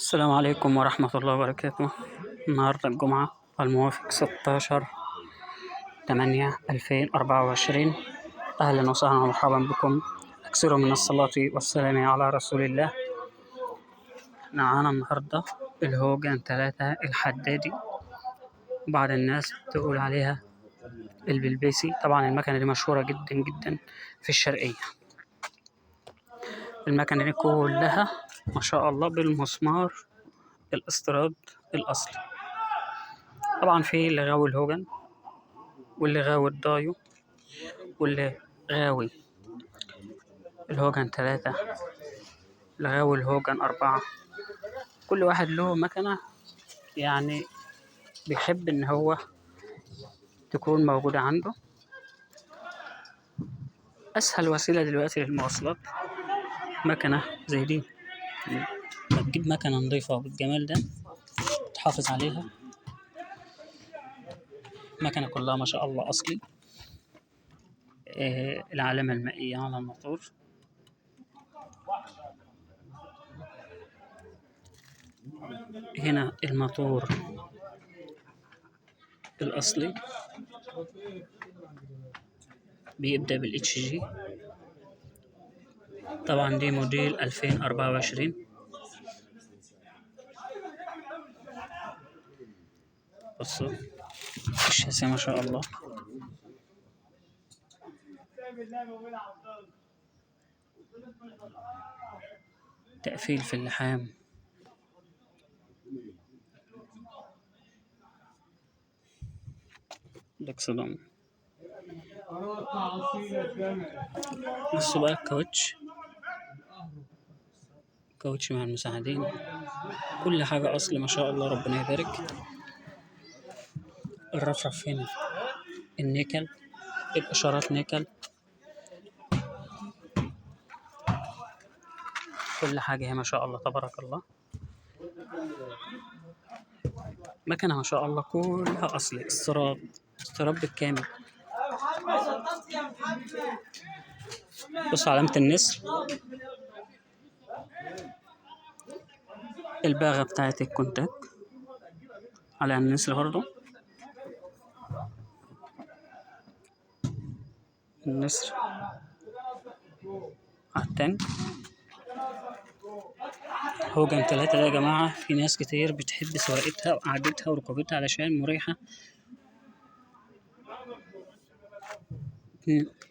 السلام عليكم ورحمة الله وبركاته. النهاردة الجمعة الموافق 16/8/2024. أهلا وسهلا ومرحبا بكم. أكثروا من الصلاة والسلام على رسول الله. معانا النهاردة الهوجن 3 الحدادي، بعض الناس تقول عليها البلبيسي. طبعا المكنة دي مشهورة جدا جدا في الشرقية. المكنة دي كلها ما شاء الله بالمسمار الاستيراد الأصلي. طبعا في اللي غاوي الهوجن واللي غاوي الدايو واللي غاوي الهوجن 3، اللي غاوي الهوجن 4. كل واحد له مكنة يعني بيحب إن هو تكون موجودة عنده. أسهل وسيلة دلوقتي للمواصلات مكنة زي دي. ما تجيب مكنة نظيفة بالجمال ده تحافظ عليها. مكنة كلها ما شاء الله أصلي. العلامة المائية على الموتور. هنا الموتور الأصلي بيبدأ بالHG. طبعا دي موديل 2024. بصوا الشاسية ما شاء الله. تقفيل في اللحام. الاكسدام. بصوا بقى الكاوتش مع المساعدين. كل حاجة أصل ما شاء الله، ربنا يبارك. الرفرف هنا النيكل، الإشارات نيكل. كل حاجة هي ما شاء الله تبارك الله. مكنة ما شاء الله كلها أصلي، استيراد بالكامل. بصوا علامة النسر، الباغة بتاعت الكونتاك على النسر برضو. النسر على التانك. هوجن 3 ده يا جماعة في ناس كتير بتحب سواقتها وقعدتها وركوبتها علشان مريحة.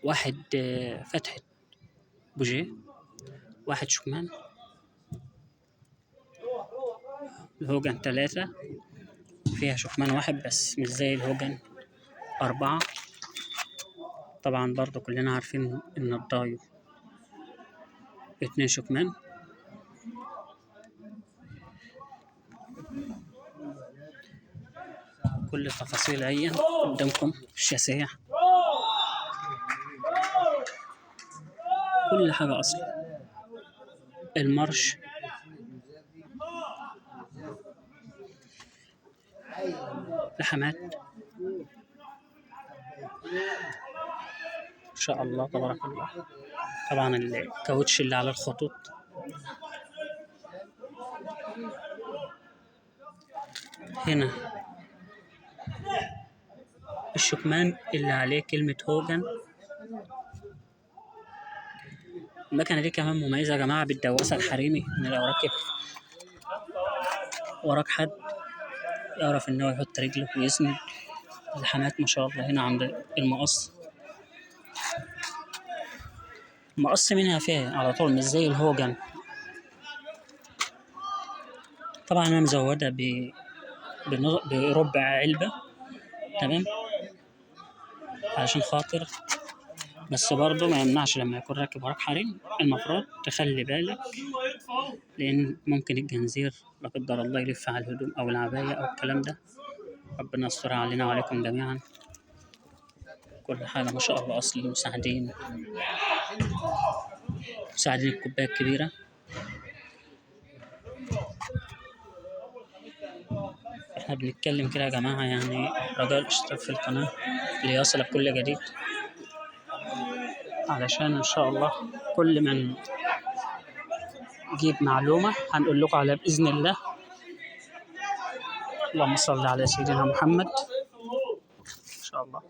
واحد فتحة بوجيه، واحد شكمان. الهوجن 3 فيها شكمان واحد بس، مش زي الهوجن 4. طبعا برضو كلنا عارفين إن الدايو 2 شكمان. كل التفاصيل هي قدامكم. الشاسية كل حاجة أصلا. المرش، لحمات ما شاء الله تبارك الله. طبعا الكاوتش اللي على الخطوط. هنا الشكمان اللي عليه كلمة هوجن. المكنة دي كمان مميزة يا جماعة بالدواسة الحريمي، إن لو راكب وراك حد يعرف إن هو يحط رجله ويسند. اللحمات ما شاء الله. هنا عند المقص منها فيه على طول، مش زي الهوجن. طبعا أنا مزودة بربع علبة، تمام، علشان خاطر بس برضه ما يمنعش لما يكون راكب وراك حريم المفروض تخلي بالك، لأن ممكن الجنزير لا قدر الله يلف على الهدوم أو العباية أو الكلام ده. ربنا يستر علينا وعليكم جميعا. كل حاجة ما شاء الله أصلي. مساعدين الكوباية الكبيرة. احنا بنتكلم كده يا جماعة، يعني رجاء الاشتراك في القناة ليصلك كل جديد، علشان إن شاء الله كل من نجيب معلومة هنقول لكم عليها بإذن الله. اللهم صل على سيدنا محمد. إن شاء الله.